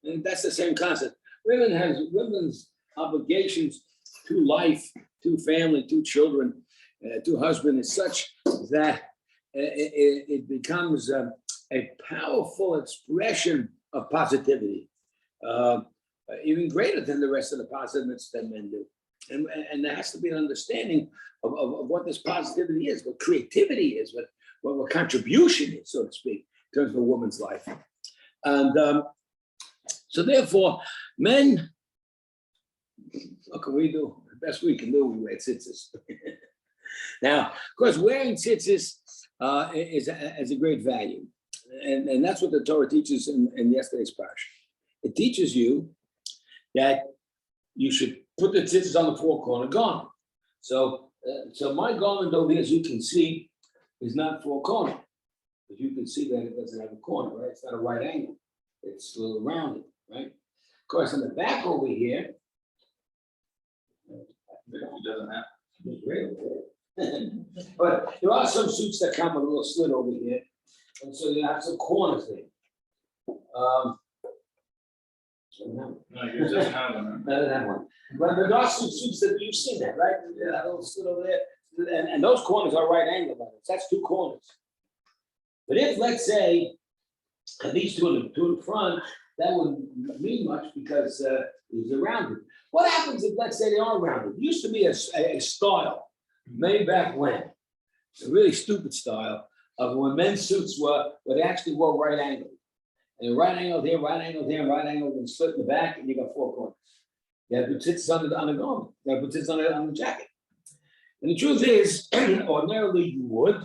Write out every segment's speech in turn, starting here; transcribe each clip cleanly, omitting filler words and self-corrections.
And that's the same concept. Women's obligations to life, to family, to children, to husband is such that it becomes a powerful expression of positivity, even greater than the rest of the positiveness that men do. And there has to be an understanding of what this positivity is, what creativity is, what contribution is, so to speak, in terms of a woman's life. And so therefore, men, what can we do? The best we can do, we wear tzitzis. Now, of course, wearing tzitzis is a great value. And that's what the Torah teaches in yesterday's parsha. It teaches you that you should put the tzitzis on the four-corner garment. So my garment over here, as you can see, is not four-corner. But you can see that it doesn't have a corner, right? It's not a right angle. It's a little rounded, right? Of course, on the back over here, It doesn't have. it's great over there. But there are some suits that come with a little slit over here, and so you have some corners there. No, yours doesn't have one. Better than one. But there are some suits that you've seen that, right? Yeah, that little slit over there. And those corners are right angle lines. That's two corners. But if, let's say, these two in the front, that wouldn't mean much because it's rounded. What happens if, let's say, they are rounded? It used to be a style made back when, a really stupid style of when men's suits were, but they actually were right angled. And right angle here, right angle here, right angle, and split in the back, and you got four corners. You have to put tzitzis on the garment. You have to put tzitzis on the jacket. And the truth is, ordinarily you would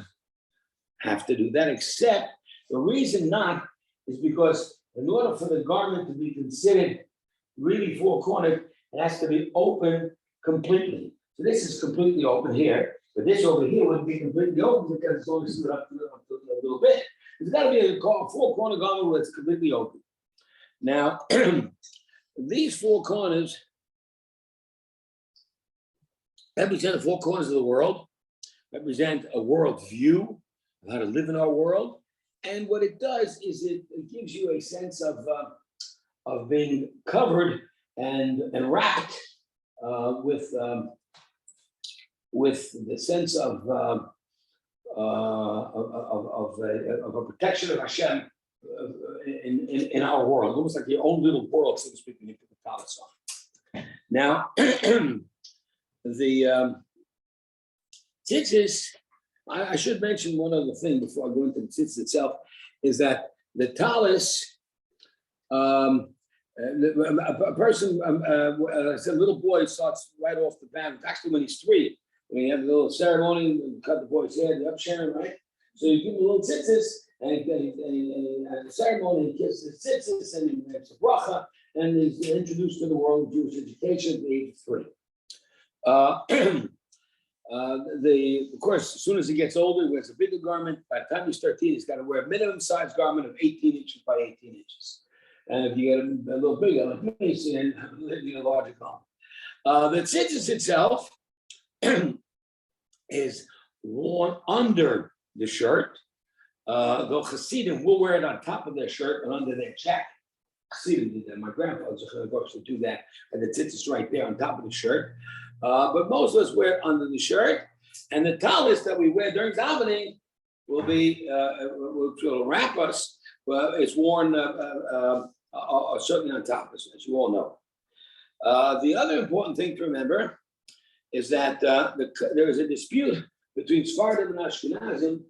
have to do that, except the reason not is because in order for the garment to be considered really four-cornered, it has to be open completely. So this is completely open here, but this over here wouldn't be completely open because it's only slit up a little bit. There's got to be a four-corner garment where it's completely open. Now, these four corners represent the four corners of the world, represent a world view of how to live in our world. And what it does is it gives you a sense of being covered and wrapped with the sense of a protection of Hashem in our world, almost like your own little world, so to speak, when you put the talents on. Now, the tzitzis, I should mention one other thing before I go into the tzitzis itself, is that the talis, a person, a little boy starts right off the bat, actually when he's 3, when you have a little ceremony, and cut the boy's hair, the upsharing, right? So you give him a little tzitzis, and at the ceremony, he kisses the tzitzis, and he makes a bracha, and he's introduced to the world of Jewish education at the age of 3. Of course, as soon as he gets older, he wears a bigger garment. By the time he's 13, he's got to wear a minimum size garment of 18 inches by 18 inches. And if you get a little bigger, like me, then you need a larger garment. The tzitzis itself is worn under the shirt. Though Hasidim will wear it on top of their shirt and under their jacket. Hasidim did that. My grandfather used to do that. And the tzitzis right there on top of the shirt. But most of us wear it under the shirt. And the talis that we wear during davening will will wrap us. It's worn certainly on top, as you all know. The other important thing to remember is that there is a dispute between Sephardim and Ashkenazim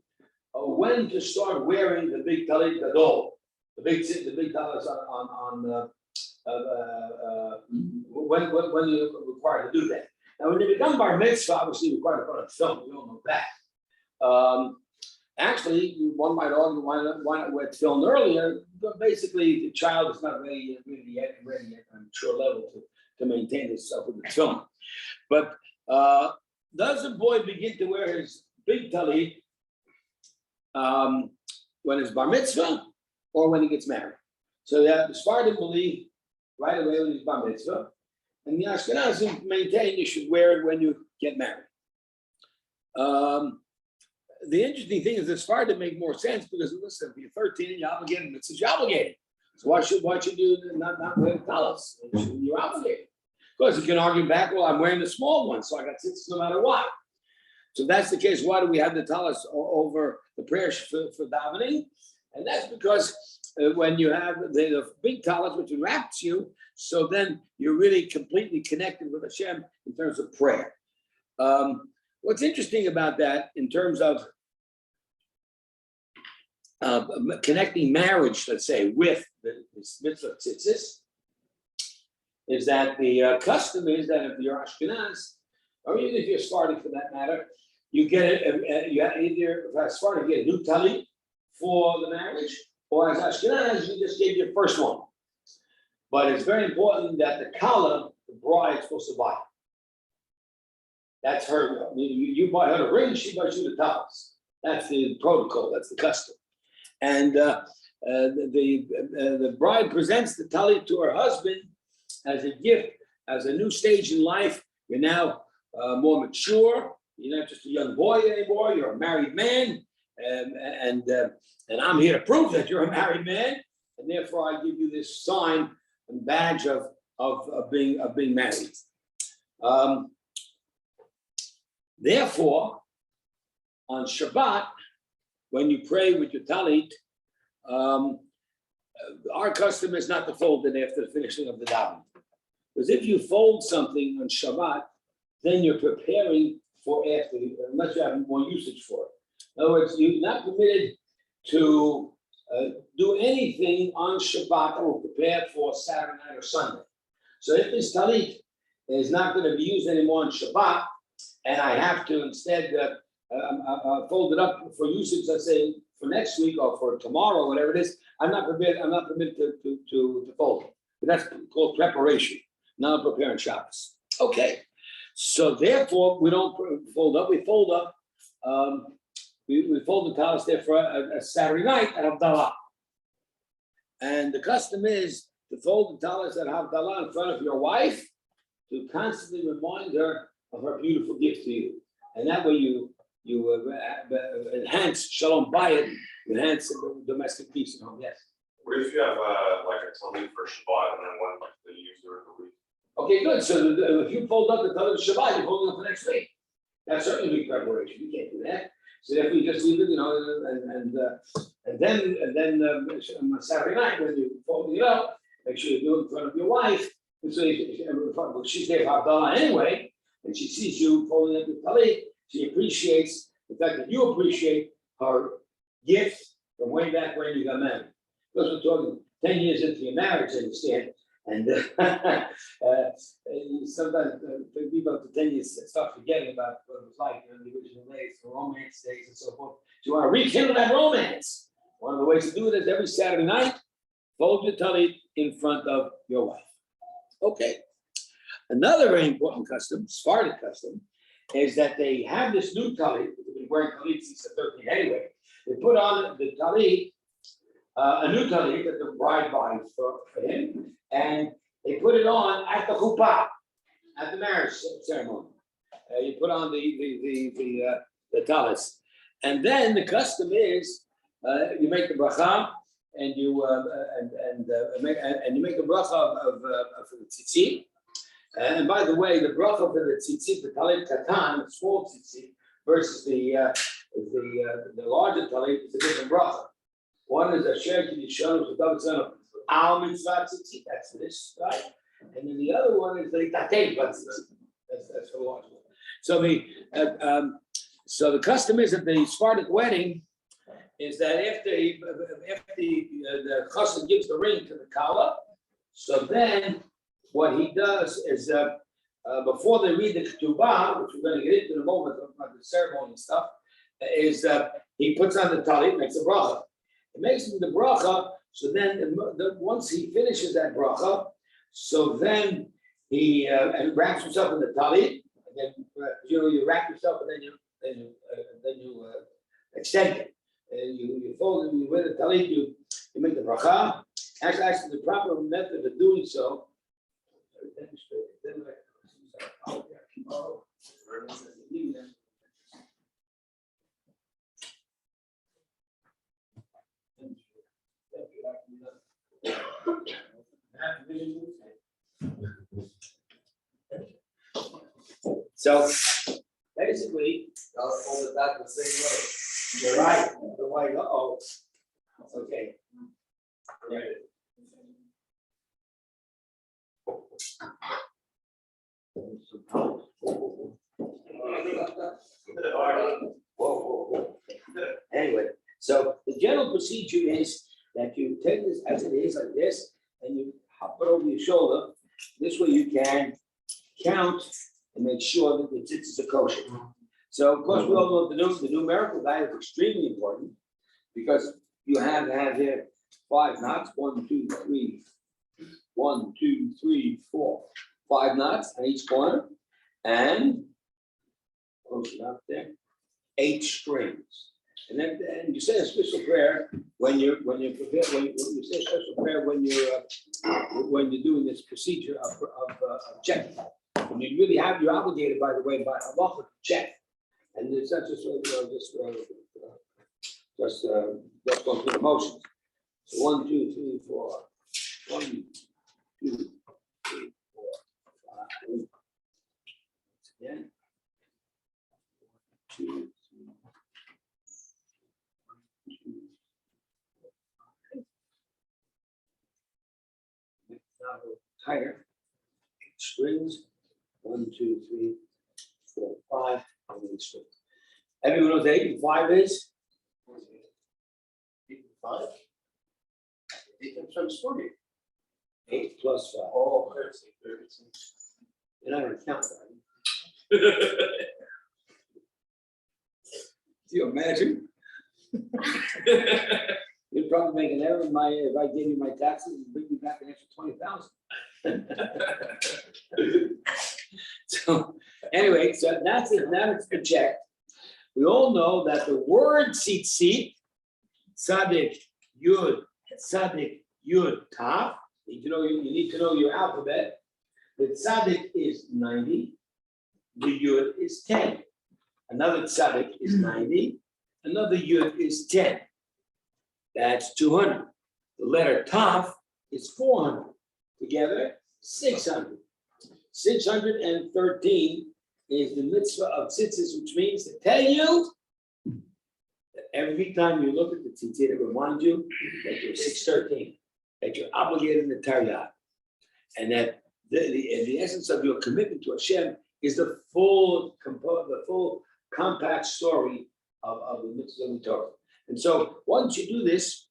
when to start wearing the big talit gadol, the big talis when you're required to do that. Now, when you become bar mitzvah, obviously you're required to put on film. We all know that. Actually, one might argue why not wear film earlier, but basically the child is not ready yet on a mature level to maintain himself with the film. But does the boy begin to wear his big talit when it's bar mitzvah or when he gets married? So that the Sephardim believe right away when he's bar mitzvah, and the Ashkenazim maintain you should wear it when you get married. The interesting thing is, as far to make more sense, because listen, if you're 13 and you're obligated, it says you're obligated. So why should you not wear the talis? You're obligated. Of course, you can argue back, well, I'm wearing the small one, so I got tzitzis no matter what. So if that's the case, why do we have the talis over the prayer for davening? And that's because when you have the big talis, which wraps you, so then you're really completely connected with Hashem in terms of prayer. What's interesting about that in terms of connecting marriage, let's say, with the mitzvah tzitzis, is that the custom is that if you're Ashkenaz, or even if you're Sephardi for that matter, you get it. You have either as Sephardi, you get a new talit for the marriage, or as Ashkenaz, you just gave your first one. But it's very important that the kala, the bride, is supposed to buy it. That's her. You buy her the ring, she buys you the talis. That's the protocol. That's the custom. And the bride presents the talit to her husband as a gift, as a new stage in life. You're now more mature. You're not just a young boy anymore. You're a married man, and I'm here to prove that you're a married man. And therefore, I give you this sign and badge of being married. Therefore, on Shabbat, when you pray with your talit, our custom is not to fold it after the finishing of the davening. Because if you fold something on Shabbat, then you're preparing for after, unless you have more usage for it. In other words, you're not permitted to do anything on Shabbat or prepare for Saturday night or Sunday. So if this talit is not going to be used anymore on Shabbat, and I have to instead fold it up for usage, let's say for next week or for tomorrow, whatever it is, I'm not permitted to fold it. But that's called preparation. Now I'm preparing Shabbos. Okay. So therefore, we don't fold up. We fold up. We fold the talis there for a Saturday night at Havdalah. And the custom is to fold the talis at Havdalah in front of your wife to constantly remind her of her beautiful gift to you. And that way you enhance Shalom Bayit, enhance domestic peace at home. Yes. What if you have like a talit for Shabbat and then one like they use during the week? Okay, good. So if you fold up the talit Shabbat, you fold it up for next week. That's certainly big preparation. You can't do that. So if we just leave it, and then on Saturday night when you fold it up, make sure you do it in front of your wife. And so she's there for Havdalah anyway, and she sees you folding up the talit. She appreciates the fact that you appreciate her gift from way back when you got married. Because we're talking 10 years into your marriage, I understand. And sometimes people after 10 years start forgetting about what it was like in the original days, the romance days and so forth. So you want to rekindle that romance. One of the ways to do it is every Saturday night, fold your talit in front of your wife. Okay. Another very important custom, Sephardic custom, is that they have this new talit. They've been wearing talit since the 13th anyway. They put on the talit, a new talit that the bride buys for him, and they put it on at the chuppah, at the marriage ceremony. You put on the talis, and then the custom is you make the bracha, and you make the bracha of the tzitzit. And by the way, the bracha for the tzitzit, the talit katan, the small tzitzit, versus the larger talit is a different bracha. One is Asher Kiddushanu, the double son of Al Mitzvah Tzitzit, that's this, right? And then the other one is the Tatei Tzitzit. That's the large one. So the custom is at the Sephardic wedding is that after the chassan gives the ring to the kala, so then what he does is before they read the ketubah, which we're going to get into in a moment about the ceremony and stuff, is he puts on the talit, makes a bracha. It makes him the bracha. So then, once he finishes that bracha, so then he wraps himself in the talit. And then you wrap yourself, and then you extend it, and you fold it. You wear the talit. You make the bracha. Actually, the proper method of doing so. So basically, I'll hold it back the same way. You're right, the way, uh-oh. Okay. Right. Whoa. Anyway, so the general procedure is that you take this as it is like this, and you hop it over your shoulder. This way you can count and make sure that the tzitzis are kosher. So of course, we all know the numerical value is extremely important because you have to have here 5 knots, 1, 2, 3, 1, 2, 3, 4, 5 knots on each corner, and close it up there, 8 strings. And then you say a special prayer when you're prepared, when you say a special prayer when you're doing this procedure of checking. When you really have, you're obligated, by the way, by halacha to check. And it's not just just going through the motions. So 1, 2, 3, 4. 1, 2, 3, 4, 5. Again. 2, 3. Now go tighter. 8 strings. 1, 2, 3, 4, 5. How many strings? Everyone knows 8 and 5 is? 8 and 5? 8 times 40. 8 plus 5. Oh, You're not gonna count that. Do you imagine? You'd probably make an error in if I gave you my taxes and bring you back an extra 20,000. So anyway, so that's it. Now it's the check. We all know that the word tzitzit, tzaddik yud tav. You need to know your alphabet. The tzaddik is 90. The yud is 10. Another tzaddik is 90. Another yud is 10. That's 200. The letter tav is 400. Together, 600. 613 is the mitzvah of tzitzis, which means to tell you that every time you look at the tzitzit, it reminds you that you're 613, that you're obligated in the Taryag, and that the essence of your commitment to Hashem is the full compact story of the mitzvah of the Torah. And so once you do this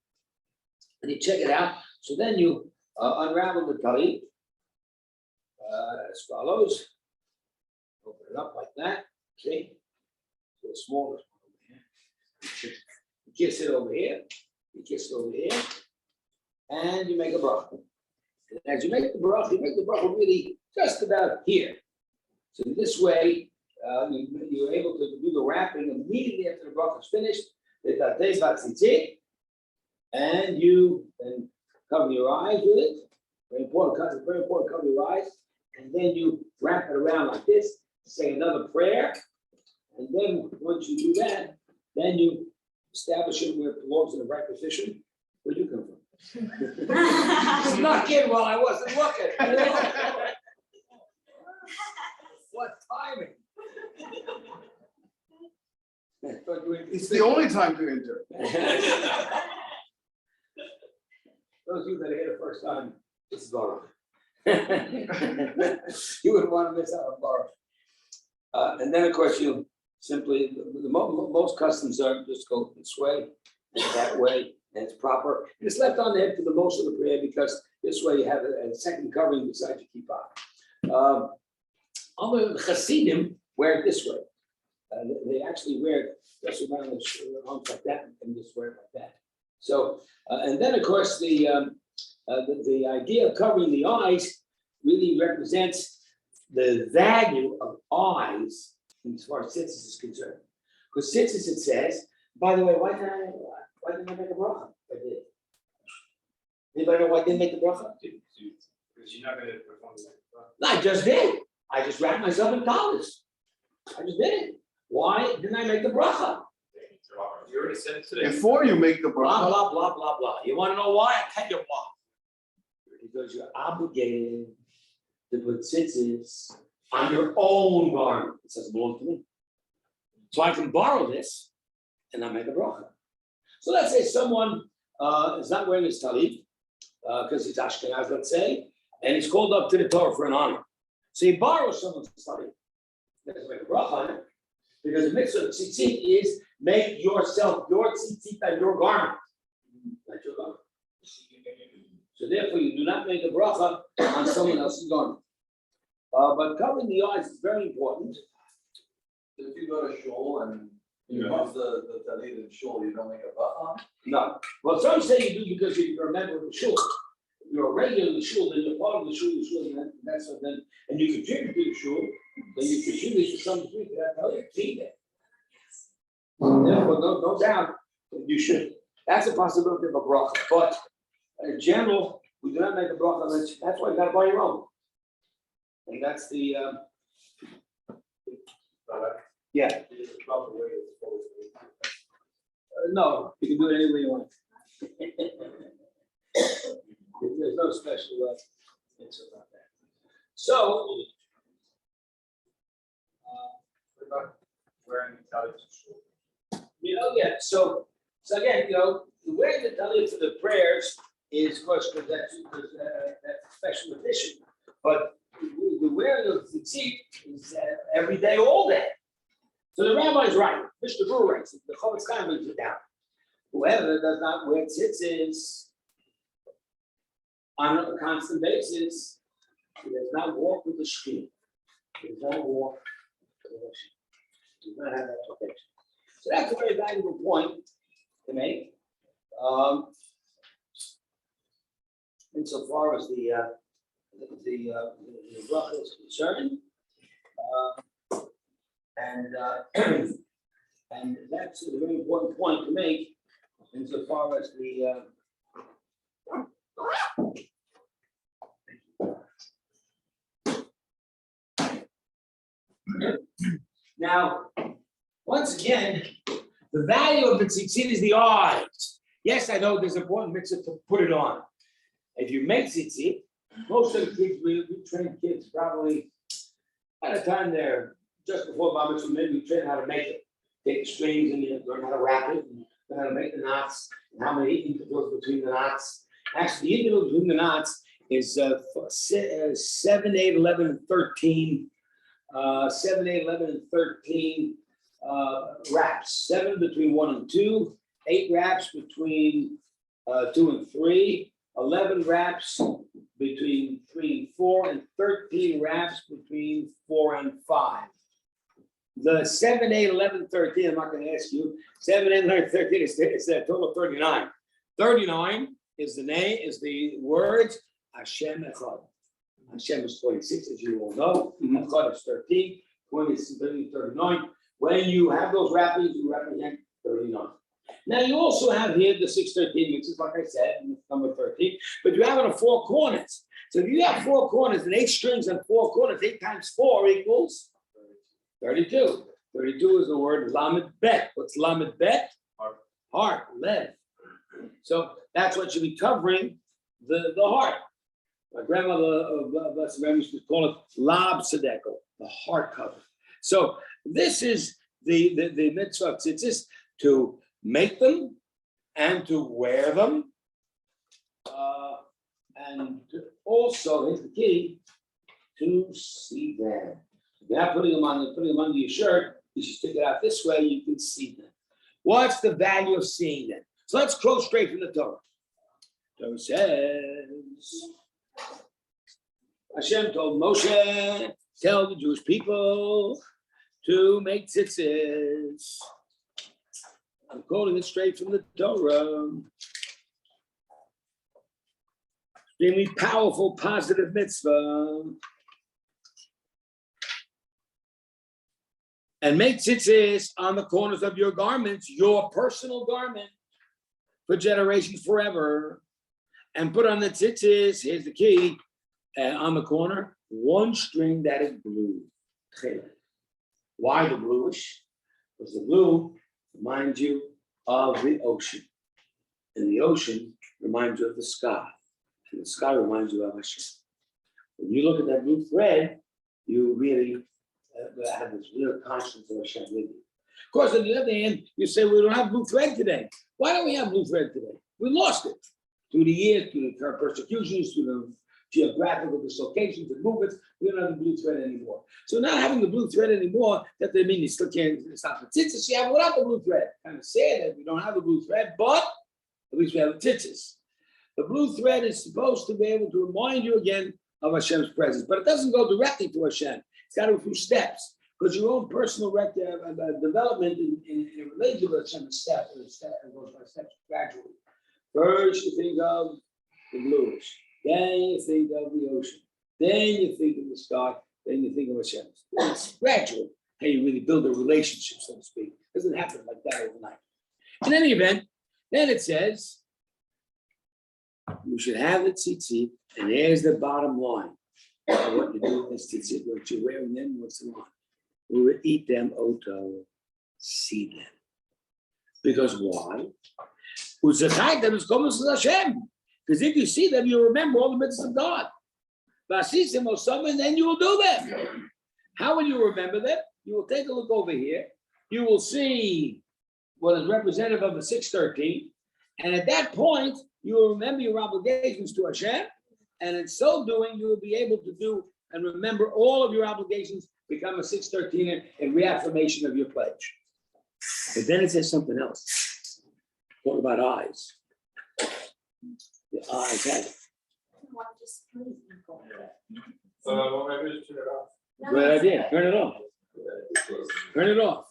and you check it out, so then you unravel the talit as follows. Open it up like that. See? So the smallest one over here. You kiss it over here. You kiss it over here. And you make a bracha. And as you make the bracha, really just about here. So this way, you're able to do the wrapping immediately after the bracha is finished. And you then cover your eyes with it. Very important, cover your eyes. And then you wrap it around like this, say another prayer. And then once you do that, then you establish it where it belongs in the right position. Where'd you come from? Snuck in while I wasn't looking. What timing? It's the only time to enter. Those of you that are here the first time, this is Baruch. You wouldn't want to miss out on Baruch. And then, of course, you simply, most customs are just go this way, and that way, and it's proper. And it's left on there for the most of the prayer because this way you have a second covering besides your kippah. Other Hasidim wear it this way. They actually wear it just around the arms like that and just wear it like that. So, and then, of course, the idea of covering the eyes really represents the value of eyes as far as tzitzis is concerned. Because tzitzis, it says, by the way, why didn't I make a bracha? I did. Anybody know why I didn't make the bracha? Because you're not gonna perform that. I just did. I just wrapped myself in dollars. I just did it. Why didn't I make the bracha? You already said it today. Before you make the Blah, bracha, blah, blah, blah, blah. You want to know why? I'll tell you why. because you're obligated to put tzitzis on your own garment. It doesn't belong to me. So I can borrow this and not make a bracha. So let's say someone is not wearing his talit because he's Ashkenaz, let's say, and he's called up to the Torah for an honor. So he borrows someone's talit. He doesn't make a bracha on it because the mitzvah of tzitzit is make yourself your tzitzit and your garment. Not your garment. So therefore, you do not make a bracha on someone else's garment. But covering the eyes is very important. If you go to shul and you have the talit in shul, you don't make a bracha? No. Well, some say you do because you're a member of the shul. If you're a regular in the shul, then you're part of the shul, and that's what then, and you contribute to the shul, then you contribute to some degree to that talit. See that? Therefore, no doubt that you should. That's a possibility of a bracha. But in general, we do not make a bracha. That's why you got to buy your own. And that's the yeah. No, you can do it any way you want. There's no special answer about that. So, Wearing the talit to shul. yeah. So again, wearing the talit for the prayers is, of course, because that's a special edition. But the wearing of the tzitzit is every day, all day. So the rabbi's right. Mr. Brewer writes it. The Chofetz Chaim brings it down. Whoever does not wear tzitzis on a constant basis, he does not walk with the shechina. He does not walk with the shechina. He does not have that protection. So that's a very valuable point to make. Insofar as the bracha is concerned, and that's a very important point to make insofar as the now, once again, the value of the tzitzit is the eyes. Yes, I know there's an important mitzvah to put it on. If you make tzitzit, most of the kids, we train kids probably by the time they're just before bar mitzvah, maybe we train how to make it. Take the strings and you learn how to wrap it, and learn how to make the knots, and how many intervals between the knots. Actually, the interval between the knots is 7, 8, 11, and 13. 7, 8, 11, and 13 wraps. 7 between 1 and 2. 8 wraps between 2 and 3. 11 wraps between 3 and 4, and 13 wraps between 4 and 5. The 7, 8, 11, 13, I'm not going to ask you. 7, 8, 11, 13 is a total of 39. 39 is the words Hashem Echad. Hashem is 26, as you all know. Echad is 13. 20 is 39. When you have those wrappings, you represent 39. Now you also have here the 613, which is like I said, number 13, but you have it on 4 corners. So if you have 4 corners and 8 strings on 4 corners, 8 times 4 equals 32. 32 is the word lamed bet. What's lamed bet? Heart, lead. So that's what should be covering the heart. My grandmother, blessed memory, used to call it lab tzedeko, the heart cover. So this is the mitzvah of tzitzis, to make them and to wear them, and also, here's the key, to see them. If you're not putting them under your shirt, you should stick it out this way, you can see them. What's the value of seeing them? So let's quote straight from the Torah. Torah says, Hashem told Moshe, tell the Jewish people to make tzitzis. I'm quoting it straight from the Torah. Extremely powerful, positive mitzvah. And make tzitzis on the corners of your garments, your personal garment, for generations forever. And put on the tzitzis, here's the key, on the corner, 1 string that is blue. Why the bluish? Because the blue reminds you of the ocean. And the ocean reminds you of the sky. The sky reminds you of Hashem. When you look at that blue thread, you really have this real conscience of Hashem with you. Of course, on the other hand, you say we don't have blue thread today. Why don't we have blue thread today? We lost it through the years, through the persecutions, through the geographical dislocations and movements. We don't have the blue thread anymore. So not having the blue thread anymore, that they mean you still can't stop the tzitzis. You have without the blue thread. Kind of sad that we don't have the blue thread, but at least we have the tzitzis. The blue thread is supposed to be able to remind you again of Hashem's presence, but it doesn't go directly to Hashem. It's got to go through steps, because your own personal development in relation to Hashem is step, it goes by steps gradually. First, you think of the blues, then you think of the ocean, then you think of the sky, then you think of Hashem. It's gradual how you really build a relationship, so to speak. It doesn't happen like that overnight. In any event, then it says, you should have the tzitzit, and here's the bottom line. What you do with this tzitzit, what you're wearing them, what's the line? We will eat them, oto, see them. Because why? Because if you see them, you'll remember all the mitzvahs of God. And then you will do them. How will you remember them? You will take a look over here. You will see what is representative of the 613. And at that point, you will remember your obligations to Hashem. And in so doing, you will be able to do and remember all of your obligations, become a 613 in reaffirmation of your pledge. But then it says something else. What about eyes? The eyes have it. Well, maybe just turn it off. Great idea. Turn it off. Turn it off.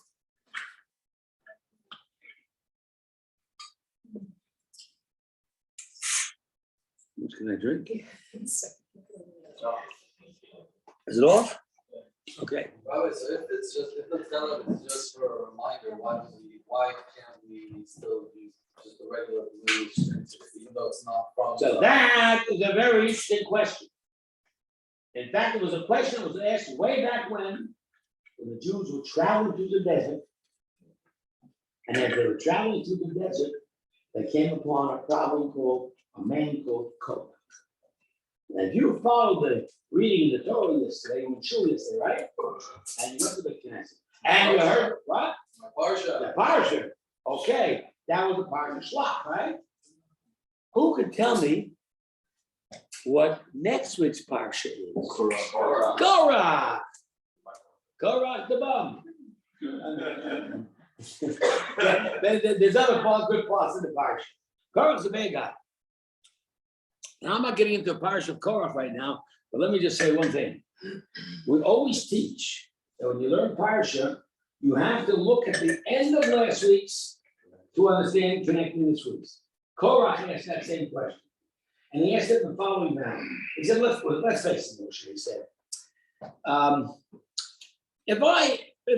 What can I drink? Is it off? Okay. Right, so if it's just for a reminder, why can't we still use just the regular blue strings, even though it's not from? So that is a very interesting question. In fact, it was a question that was asked way back when the Jews were traveling through the desert. And as they were traveling through the desert, they came upon a problem called a man called Korach. And if you followed the reading of the Torah yesterday, you were sure yesterday, right? And you went to the Knesset. And you heard what? Parsha. The Parsha. Okay, that was the Parsha Shlach, right? Who could tell me what next week's Parsha is? Korach. Korach. Korach the bum. There's other parts, good parts in the Parsha. Korach's a bad guy. Now, I'm not getting into a Parsha of Korach right now, but let me just say one thing. We always teach that when you learn Parsha, you have to look at the end of last week's to understand connecting this week's. Korach asked that same question. And he asked it in the following manner. He said, let's face it, Moshe, he said, if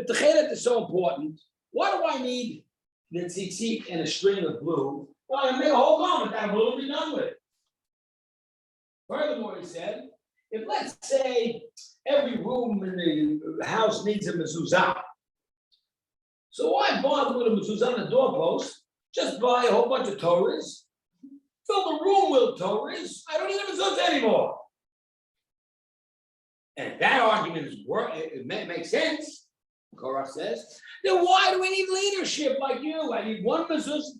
the chelet is so important, why do I need the tzitzit and a string of blue? Well, I make a whole garment out of blue and be done with it. Furthermore, he said, if let's say every room in the house needs a mezuzah, so why bother with a mezuzah on the doorpost? Just buy a whole bunch of Torahs, fill the room with Torahs. I don't need a mezuzah anymore. And that argument is it makes sense, Korach says. Then why do we need leadership like you? I need one mezuzah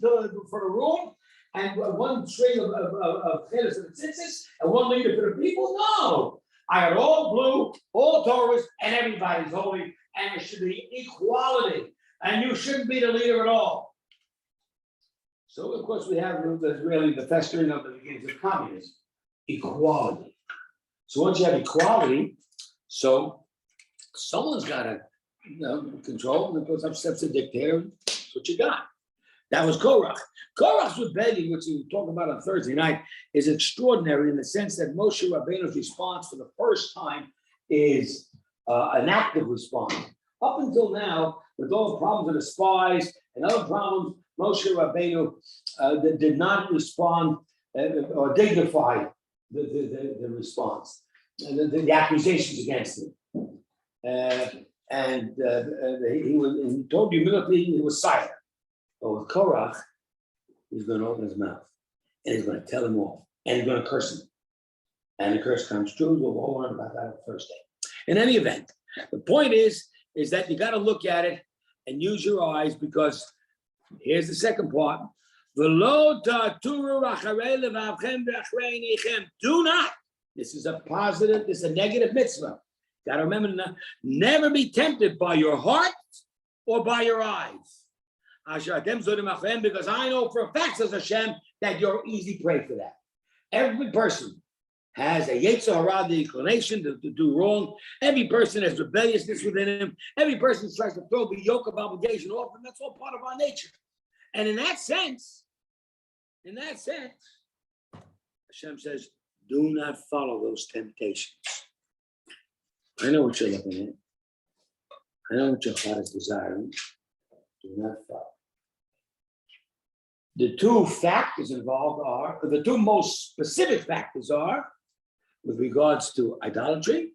for the room, and one string of cheles and tzitzis, and one leader for the people? No. I had all blue, all Torahs, and everybody's holy, and it should be equality. And you shouldn't be the leader at all. So, of course, we have really the festering of the beginnings of communism, equality. So once you have equality, so someone's got to control, and of course, I'm steps a dictator. That's what you got. That was Korach. Korach's rebellion, which we talked about on Thursday night, is extraordinary in the sense that Moshe Rabbeinu's response for the first time is an active response. Up until now, with all the problems of the spies and other problems, Moshe Rabbeinu did not respond or dignify the response, the accusations against him. He told humility, he was silent. But with Korach, he's going to open his mouth and he's going to tell him all, and he's going to curse him. And the curse comes true. We'll learn about that on Thursday. In any event, the point is that you got to look at it and use your eyes, because here's the second part. Do not. This is a positive, this is a negative mitzvah. Got to remember, never be tempted by your heart or by your eyes. Because I know for a fact, says Hashem, that you're easy prey for that. Every person has a Yetzer Hara, the inclination to do wrong. Every person has rebelliousness within him. Every person tries to throw the yoke of obligation off, and that's all part of our nature. And in that sense, Hashem says, do not follow those temptations. I know what you're looking at. I know what your heart is desiring. Do not follow. The two factors involved are, the two most specific factors are, with regards to idolatry,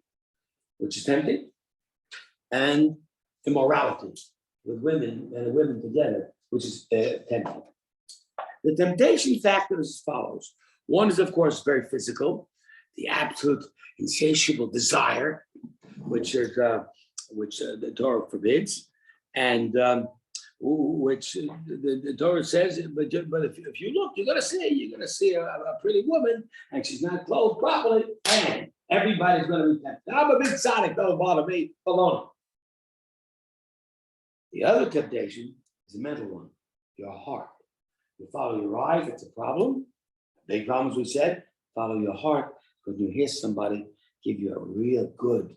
which is tempting, and immorality with women and women together, which is tempting. The temptation factor is as follows. One is, of course, very physical, the absolute insatiable desire, which the Torah forbids, and which the Torah says. But if you look, you're gonna see a pretty woman, and she's not clothed properly, and everybody's gonna be tempted. I'm a big tzaddik, don't bother me, alone. The other temptation is a mental one, your heart. You follow your eyes, that's a problem. Big problems, we said. Follow your heart, because you hear somebody give you a real good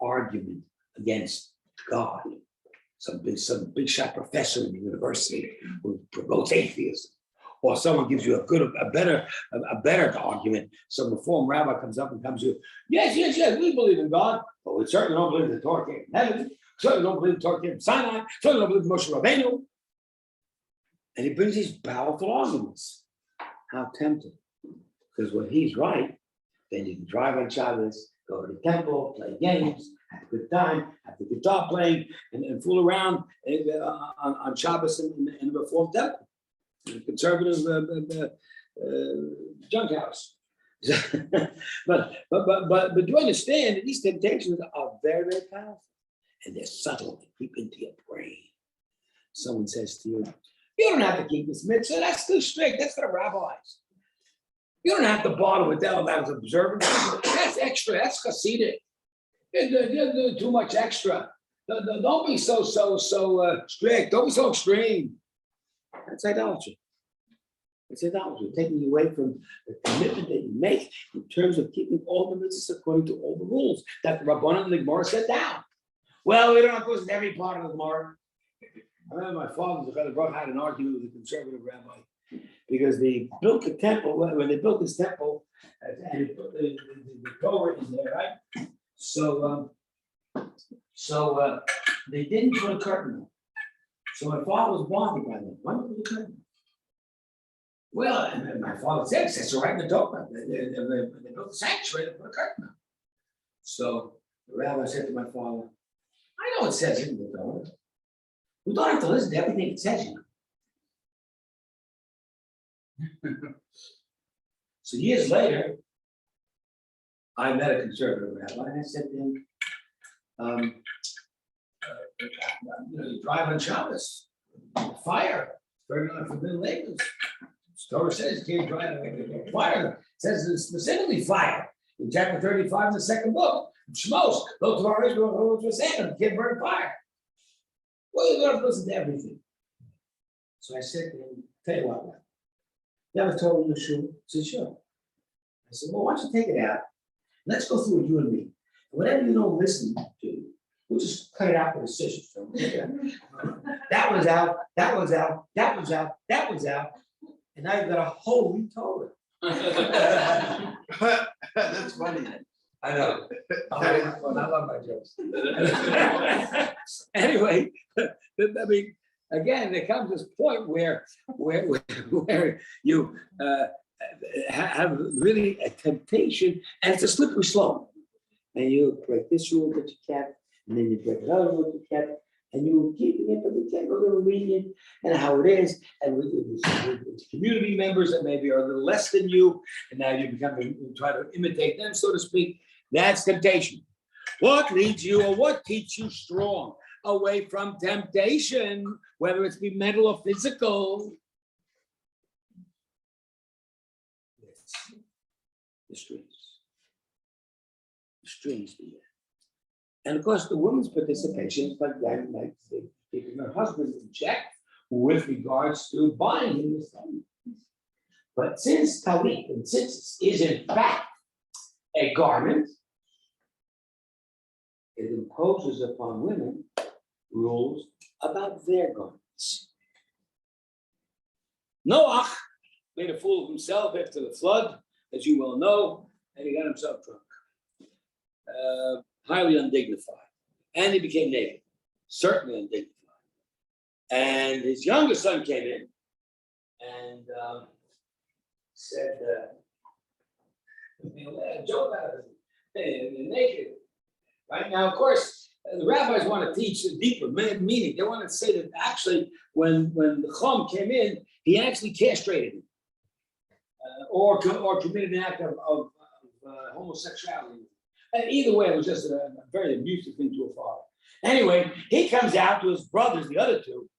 argument against God. Some big shot professor in the university who promotes atheism, or someone gives you a better argument. Some reform rabbi comes up and comes to you, yes, we believe in God, but we certainly don't believe the Torah came from heaven. Certainly don't believe the Torah came from Sinai. Certainly don't believe Moshe Rabbeinu. And he brings these powerful arguments. How tempting! Because when he's right, then you can drive on Shabbos, go to the temple, play games, have a good time, have the guitar playing, and fool around on Shabbos in the Reform temple, in the conservative junk house. but you understand that these temptations are very, very powerful, and they're subtle. They creep into your brain. Someone says to you, "You don't have to keep this mitzvah. That's too strict. That's for the rabbis. You don't have to bother with that as observant. That's extra. That's Hasidic. You're doing too much extra. Don't be so strict. Don't be so extreme." That's idolatry. It's idolatry, taking you away from the commitment that you make in terms of keeping all the mitzvahs according to all the rules that the Rabbanan and the Gemara set down. Well, we don't have to listen to every part of the Gemara. I remember my father had an argument with a conservative rabbi, because they built the temple. When they built this temple, and the Torah is there, right? So they didn't put a curtain up. So my father was bothered by that. Why didn't they put a curtain up? Well, and my father said, "It's right in the Torah. They built the sanctuary, they put a curtain up." So the rabbi said to my father, "I know it says it in the Torah. We don't have to listen to everything it says, you know." So years later, I met a conservative rabbi, and I said to him, you drive on Shabbos, fire, burning on forbidden labors. The Torah says you can't drive on fire. It says specifically fire in chapter 35 in the second book. Shmos, those of our Israel who saying you can't burn fire. Well, you don't have to listen to everything. So I said to him, "Tell you what, you have a Torah in your shul?" He said, "Sure." I said, "Well, why don't you take it out? Let's go through it, you and me. Whatever you don't listen to, we'll just cut it out with a scissors." So that was out, that was out, that was out, that was out. And now you've got a whole new Torah. That's funny. I know. I love my jokes. Anyway, I mean, again, there comes this point where you have really a temptation, and it's a slippery slope. And you break this rule that you kept, and then you break another rule that you kept, and you were keeping it, but we take a little lenient and how it is, and with community members that maybe are a little less than you, and now you try to imitate them, so to speak. That's temptation. What leads you or what keeps you strong away from temptation, whether it's be mental or physical? The strings be it. And of course, the woman's participation is like keeping her husband in check with regards to buying him this thing. But since talit, and since is in fact a garment, it imposes upon women rules about their garments. Noach made a fool of himself after the flood, as you well know, and he got himself drunk. Highly undignified. And he became naked, certainly undignified. And his youngest son came in and said, joke about it, naked. Right now, of course, the rabbis want to teach a deeper meaning. They want to say that actually, when the Chum came in, he actually castrated him, or committed an act of homosexuality. And either way, it was just a very abusive thing to a father. Anyway, he comes out to his brothers, the other two,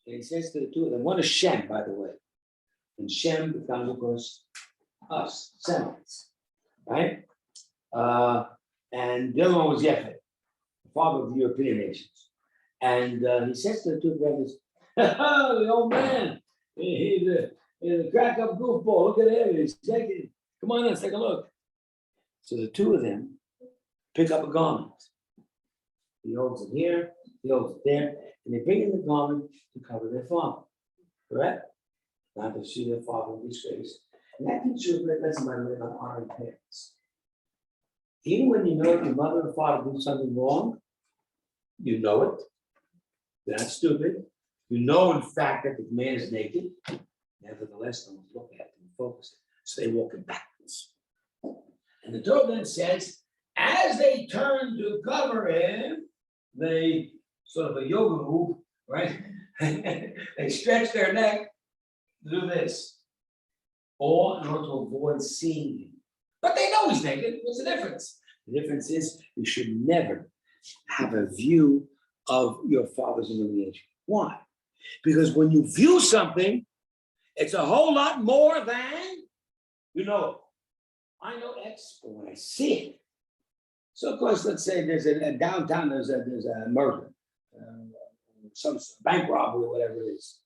and he says to the two of them, one is Shem, by the way. And Shem becomes, of course, us, Semites, right? And the other one was Yefet, the father of the European nations. And he says to the two brothers, the old man, he's a crack up goofball. Look at him, he's naked. Come on, let's take a look. So the two of them pick up a garment. He holds it here, he holds it there, and they bring in the garment to cover their father. Correct? Not to see their father in disgrace. And that teaches you a great lesson, by the way, about honoring parents. Even when you know that your mother and father do something wrong, you know it. You're not stupid. You know, in fact, that the man is naked. Nevertheless, don't look at him and focus. So they walk it backwards. And the Torah then says, as they turn to cover him, they sort of a yoga move, right? They stretch their neck, do this, all in order to avoid seeing him. But they know he's naked. What's the difference? The difference is you should never have a view of your father's humiliation. Why? Because when you view something, it's a whole lot more than you know. I know X, but when I see it. So of course, let's say there's a downtown, there's a murder, some bank robbery, whatever it is.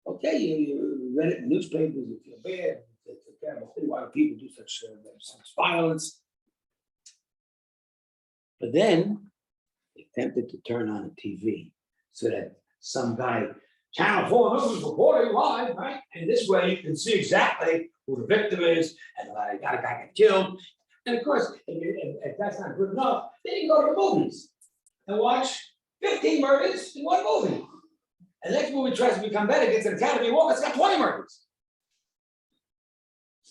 Okay, you read it in newspapers, you feel bad, it's a terrible thing. Why do people do such violence? But then they tempted to turn on a TV so that some guy, Channel 4 News reporting live, right? And this way you can see exactly who the victim is, and a guy got killed. And of course, if that's not good enough, then you go to the movies and watch 15 murders in one movie. And the next movie tries to become better, gets an Academy Award, it's got 20 murders.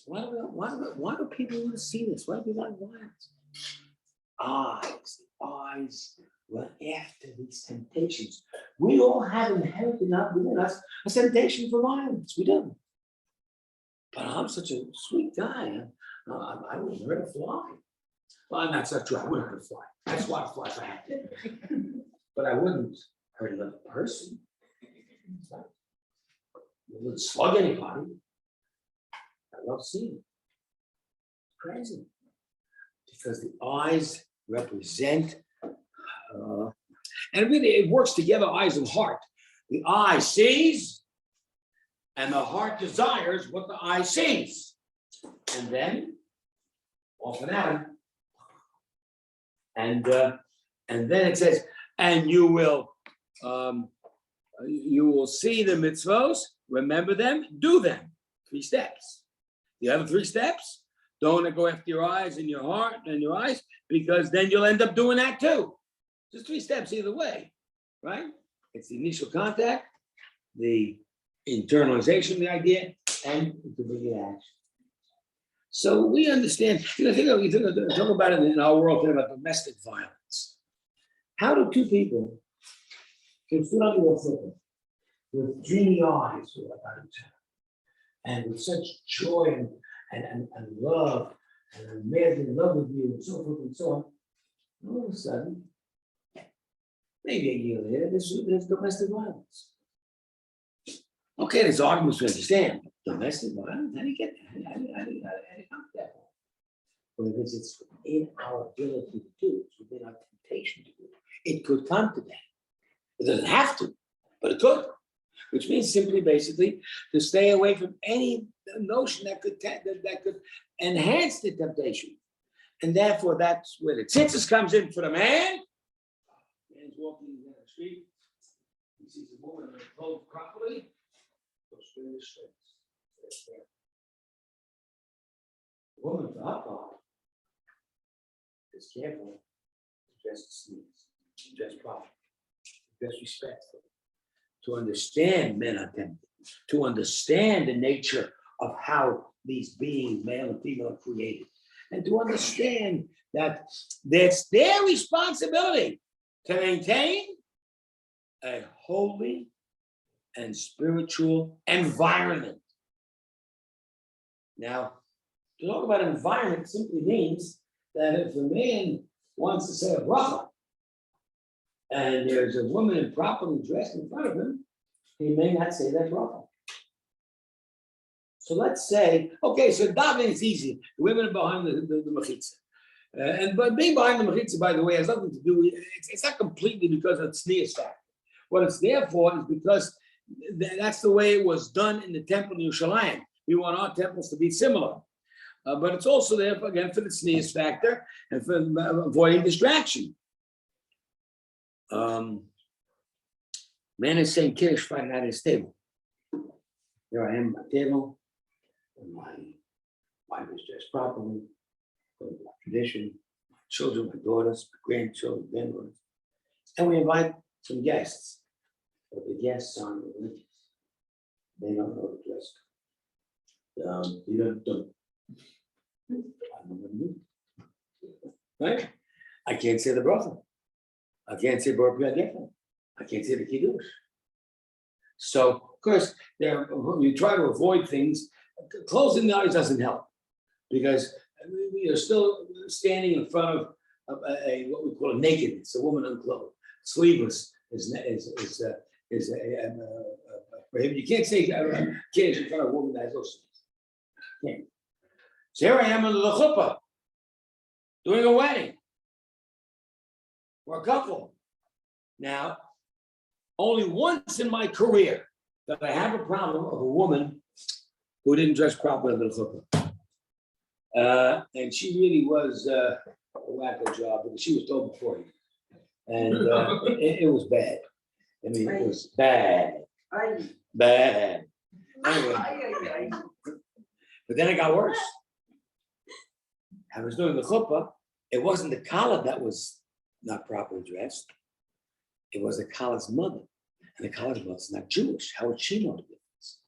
Why do people want to see this? Why do we not want it? Eyes run after these temptations. We all have inherent enough within us a temptation for violence. We do. But I'm such a sweet guy. I wouldn't hurt a fly. Well, that's not true. I wouldn't hurt a fly. That's why a fly if I had to. But I wouldn't hurt another person. I wouldn't slug anybody. I love seeing it. Crazy. Because the eyes represent, and really it works together, eyes and heart. The eye sees, and the heart desires what the eye sees. And then, off and out. And then it says, and you will see the mitzvos, remember them, do them. 3 steps. The other 3 steps, don't go after your eyes and your heart and your eyes, because then you'll end up doing that too. Just 3 steps either way, right? It's the initial contact, the internalization of the idea, and the big action. So we understand, talk about it in our world, about domestic violence. How do 2 people They stood on the roof with dreamy eyes about each other. And with such joy and love, and I'm madly in love with you, and so forth and so on. All of a sudden, maybe a year later, there's domestic violence. Okay, there's arguments we understand. Domestic violence, how do you get that? How do you come to that? Well, because it's in our ability to do, it's within our temptation to do. It could come to that. It doesn't have to, but it could. Which means simply, basically, to stay away from any notion that could enhance the temptation. And therefore, that's where the tzitzis comes in for the man. Man's walking down the street. He sees a woman clothed properly. Goes through the streets. The woman, for her part, is careful to dress the sleeves, to dress properly, to dress respectful, to understand men are tempted, to understand the nature of how these beings, male and female, are created, and to understand that it's their responsibility to maintain a holy and spiritual environment. Now, to talk about environment simply means that if a man wants to say a bracha, and there's a woman improperly dressed in front of him, he may not say that bracha. So let's say, okay, so davening is easy. The women are behind the mechitza. But being behind the mechitza, by the way, has nothing to do with, it's not completely because of tznius factor. What it's there for is because that's the way it was done in the temple in Yerushalayim. We want our temples to be similar. But it's also there, again, for the tznius factor and for avoiding distraction. Man is saying Kiddush Friday night at his table. Here I am at my table, and my wife is dressed properly, according to tradition, my children, my daughters, my grandchildren, granddaughters. And we invite some guests, but the guests aren't religious. They don't know the dress code. You don't. I don't know what to do. Right? I can't say the bracha. I can't say Baruch Yadefah. I can't say the Kiddush. So, of course, you try to avoid things. Closing the eyes doesn't help because we are still standing in front of what we call a nakedness, a woman unclothed, sleeveless is prohibited. You can't say Kiddush in front of a woman that has no sleeves. Can't. So here I am under the chuppah, doing a wedding. We're a couple. Now, only once in my career did I have a problem of a woman who didn't dress properly under the chuppah. And she really was a wacko job because she was told before you. And it was bad. I mean, it was bad. Bad. Anyway. But then it got worse. I was doing the chuppah. It wasn't the kala that was not properly dressed. It was the kala's mother. And the kala's mother's not Jewish. How would she know the difference?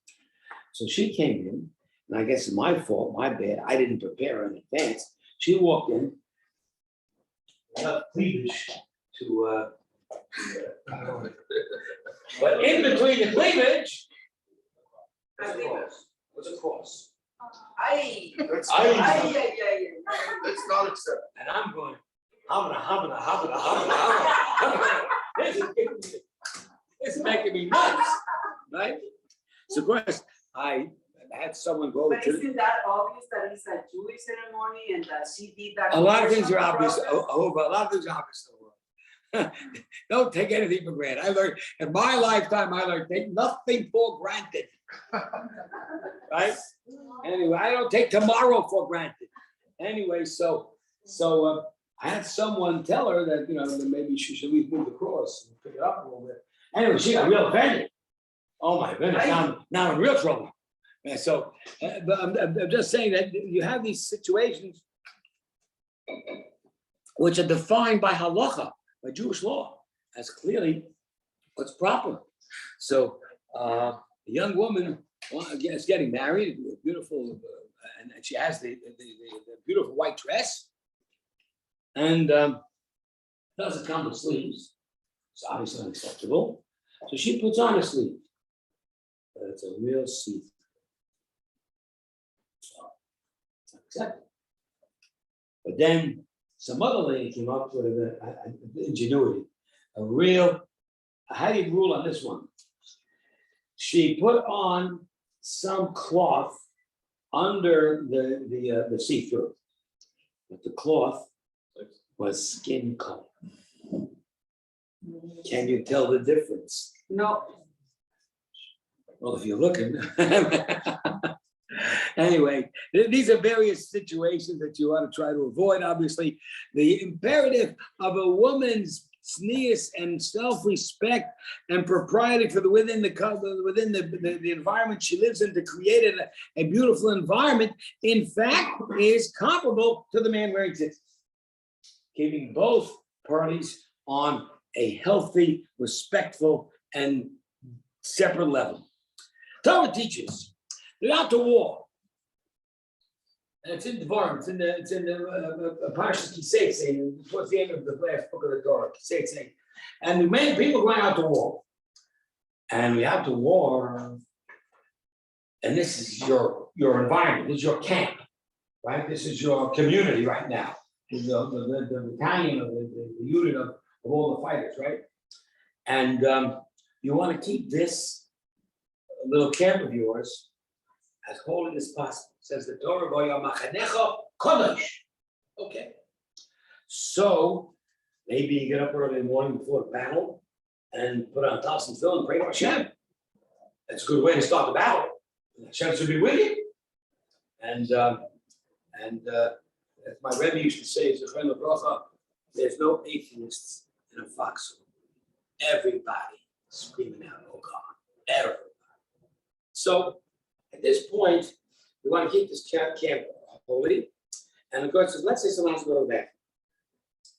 So she came in, and I guess it's my fault, my bad. I didn't prepare her in advance. She walked in, cleavage to but in between the cleavage, was a cross. That's Aye. not acceptable. And I'm going, habana. This is making me nuts, right? So of course, I had someone go But to. isn't that obvious that it's a Jewish ceremony and that she did that? A lot of things are obvious. process? A lot of things are obvious in the world. Don't take anything for granted. I learned in my lifetime. I learned take nothing for granted. Right? Anyway, I don't take tomorrow for granted. Anyway, so I had someone tell her that that maybe she should at least move the cross and pick it up a little bit. Anyway, she got real offended. Oh my goodness! Now I'm in real trouble. And so, but I'm just saying that you have these situations which are defined by halacha, by Jewish law, as clearly what's proper. So, a young woman is getting married, beautiful, and she has the beautiful white dress, and doesn't come with sleeves. It's obviously unacceptable. So she puts on a sleeve. But it's a real see. So, it's acceptable. But then some other lady came up with an ingenuity, a real, how do you rule on this one? She put on some cloth under the see-through. But the cloth was skin color. Can you tell the difference? No, Well, if you're looking. Anyway, these are various situations that you want to try to avoid. Obviously, the imperative of a woman's tznius and self-respect and propriety for within the environment she lives in to create a beautiful environment, in fact, is comparable to the man wearing tzitzis. Keeping both parties on a healthy, respectful, and separate level. Torah teaches, they're out to war. And it's in Devarim, it's in the Parshas Kisei, towards the end of the last book of the Torah, Kisei. And the many people going out to war. And we have to war, and this is your environment, this is your camp, right? This is your community right now. The battalion of the unit of all the fighters, right? And you want to keep this little camp of yours as holy as possible. Says the Torah, "V'yamachanecha kodesh." Okay. So maybe you get up early in the morning before the battle and put on tops and fill and pray to Hashem. That's a good way to start the battle. Hashem should be with you. And as my Rebbe used to say, Zechron Lebracha, there's no atheists in a foxhole. Everybody screaming out, "Oh God!" Everybody. So at this point, we want to keep this camp holy. And of course, let's say someone has to go to the bathroom.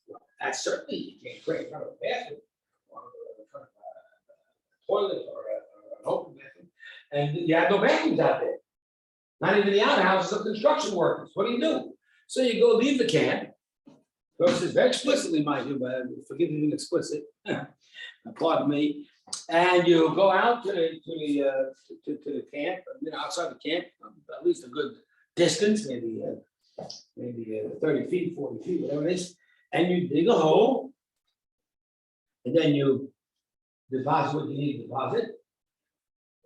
Well, that's certainly, you can't pray in front of a bathroom, or in front of a toilet, or an open bathroom. And you have no bathrooms out there. Not even the outhouses of construction workers. What do? So you go leave the camp. Of course, it's very explicitly, mind you, but forgive me being explicit. Pardon me. And you go out to the camp, outside the camp, at least a good distance, maybe 30 feet, 40 feet, whatever it is, and you dig a hole, and then you deposit what you need to deposit,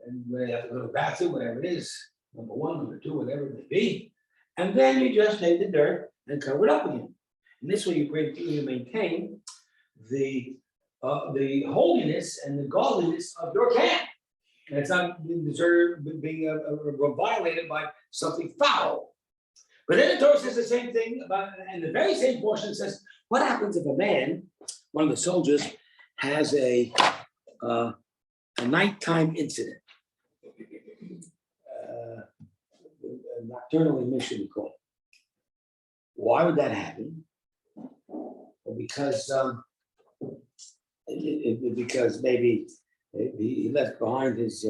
and where you have to go to the bathroom, whatever it is, number one, number two, whatever it may be, and then you just take the dirt and cover it up again. And this way you maintain the holiness and the godliness of your camp. And it's not being violated by something foul. But then the Torah says the same thing about, and the very same portion says, what happens if a man, one of the soldiers, has a nighttime incident? A nocturnal emission, we call it. Why would that happen? Well, because maybe he left behind his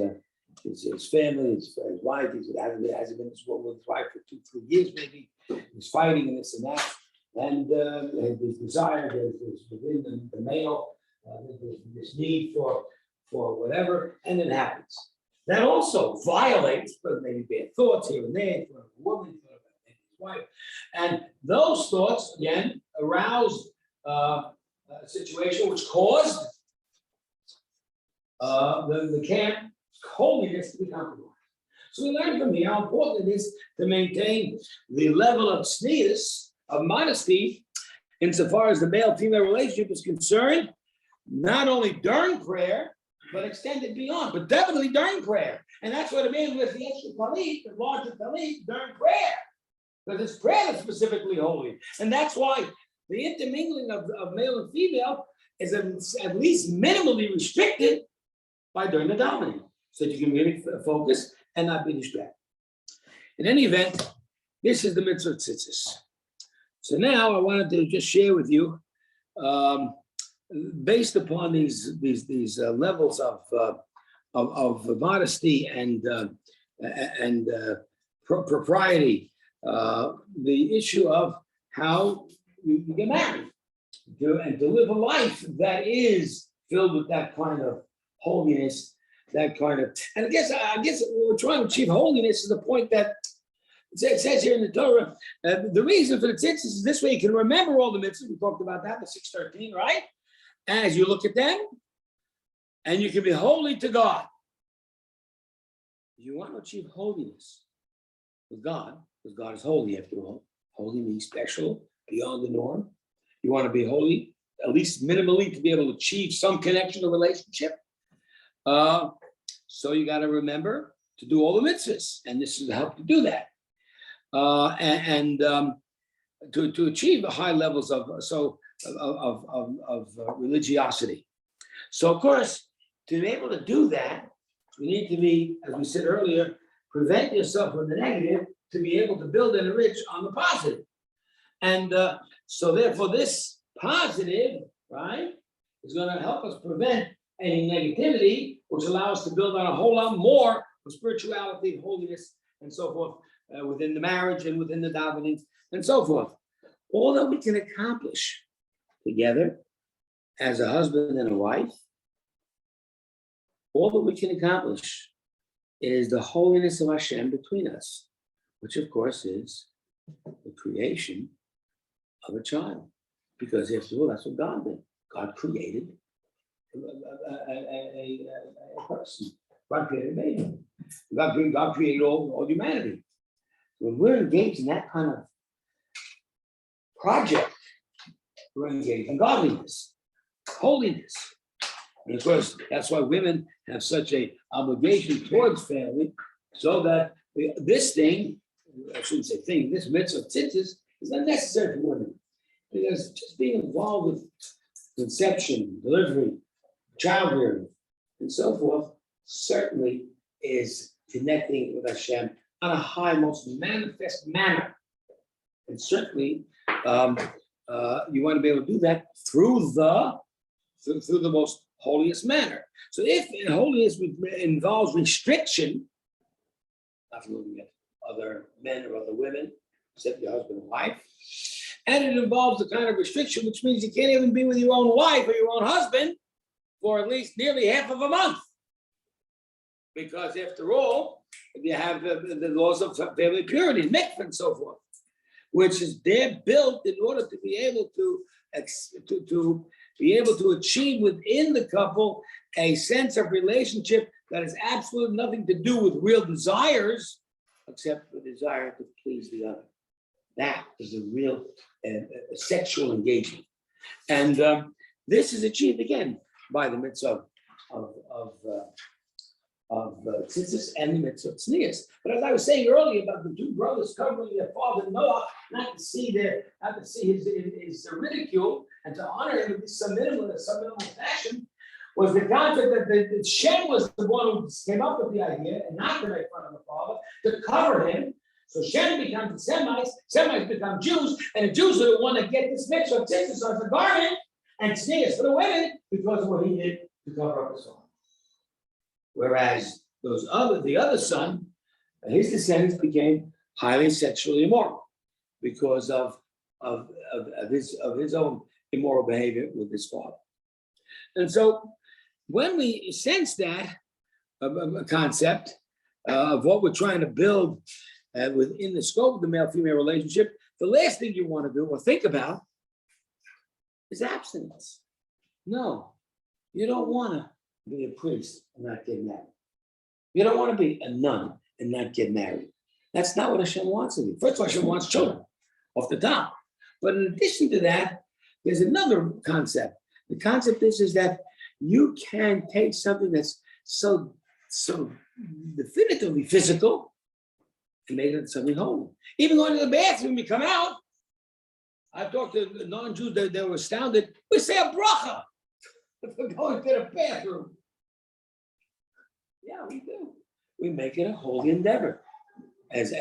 family, his wife. He hasn't been with his wife for 2-3 years, maybe. He's fighting and this and that, and his desire, there's within the male, this need for whatever, and it happens. That also violates, but maybe bad thoughts here and there, for a woman, for his wife, and those thoughts again aroused a situation which caused the camp holiness to be compromised. So we learn from here how important it is to maintain the level of tznius, of modesty, insofar as the male-female relationship is concerned, not only during prayer, but extended beyond, but definitely during prayer. And that's what it means with the extra talit, the larger talit, during prayer. Because it's prayer that's specifically holy. And that's why the intermingling of male and female is at least minimally restricted by during the davening, so that you can really focus and not be distracted. In any event, this is the mitzvah tzitzis. So now I wanted to just share with you, based upon these levels of modesty and propriety, the issue of how you get married and to live a life that is filled with that kind of holiness, that kind of, and I guess what we're trying to achieve holiness is the point that it says here in the Torah, the reason for the tzitzis is this way you can remember all the mitzvahs. We talked about that, the 613, right? As you look at them, and you can be holy to God. You want to achieve holiness with God, because God is holy after all. Holy means special, beyond the norm. You want to be holy, at least minimally, to be able to achieve some connection or relationship. So you got to remember to do all the mitzvahs, and this is to help you do that. To achieve the high levels of religiosity. So of course, to be able to do that, you need to be, as we said earlier, prevent yourself from the negative to be able to build and enrich on the positive. And so therefore this positive, right, is going to help us prevent any negativity, which allows us to build on a whole lot more of spirituality, holiness, and so forth, within the marriage and within the davening and so forth. All that we can accomplish together as a husband and a wife, all that we can accomplish is the holiness of Hashem between us, which of course is the creation of a child. Because after all, that's what God did. God created a person. God created a baby. God created all humanity. When we're engaged in that kind of project, we're engaged in godliness, holiness. And of course, that's why women have such an obligation towards family, so that this thing, I shouldn't say thing, this mitzvah of tzitzis is unnecessary for women. Because just being involved with conception, delivery, childbearing, and so forth, certainly is connecting with Hashem on a high, most manifest manner. And certainly, you want to be able to do that through the most holiest manner. So if holiness involves restriction, not looking at other men or other women, except your husband and wife, and it involves the kind of restriction, which means you can't even be with your own wife or your own husband for at least nearly half of a month. Because after all, you have the laws of family purity, mikvah and so forth, which is they're built in order to be able to be able to achieve within the couple a sense of relationship that has absolutely nothing to do with real desires, except the desire to please the other. That is a real sexual engagement. And this is achieved again by the mitzvah of tzitzis and the mitzvah of tznius. But as I was saying earlier about the two brothers covering their father Noah, not to see his ridicule and to honor him in some minimal fashion, was the concept that Shem was the one who came up with the idea, and not to make fun of the father, to cover him. So Shem becomes the Semites, Semites become Jews, and the Jews are the one that get this mitzvah of tzitzis as a garment, and tznius for the women because of what he did to cover up his father. Whereas the other son, his descendants became highly sexually immoral because of his own immoral behavior with his father. And so when we sense that concept of what we're trying to build within the scope of the male-female relationship, the last thing you want to do or think about is abstinence. No, you don't want to be a priest and not get married. You don't want to be a nun and not get married. That's not what Hashem wants of you. First of all, Hashem wants children off the top. But in addition to that, there's another concept. The concept is that you can take something that's so definitively physical and make it something holy. Even going to the bathroom, you come out. I've talked to non-Jews, they were astounded. We say a bracha if we're going to the bathroom. Yeah, we do. We make it a holy endeavor, as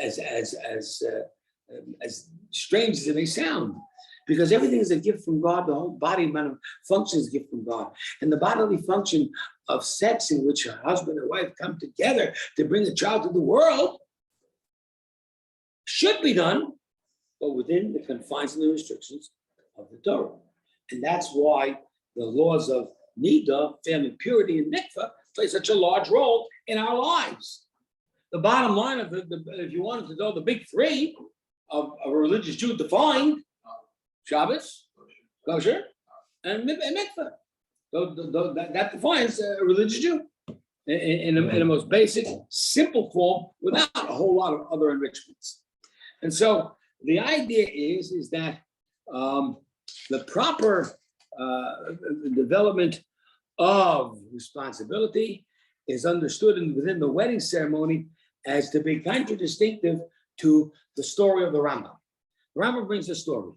strange as it may sound, because everything is a gift from God. The whole body function is a gift from God, and the bodily function of sex, in which a husband and wife come together to bring a child to the world, should be done, but within the confines and the restrictions of the Torah, and that's why the laws of nida, family purity, and mikvah play such a large role in our lives. The bottom line of if you wanted to know the big three of a religious Jew defined, Shabbos, kosher, and mikvah. That defines a religious Jew in the most basic, simple form without a whole lot of other enrichments. And so the idea is that the proper development of responsibility is understood within the wedding ceremony as to be contradistinctive to the story of the Rambam. The Rambam brings a story,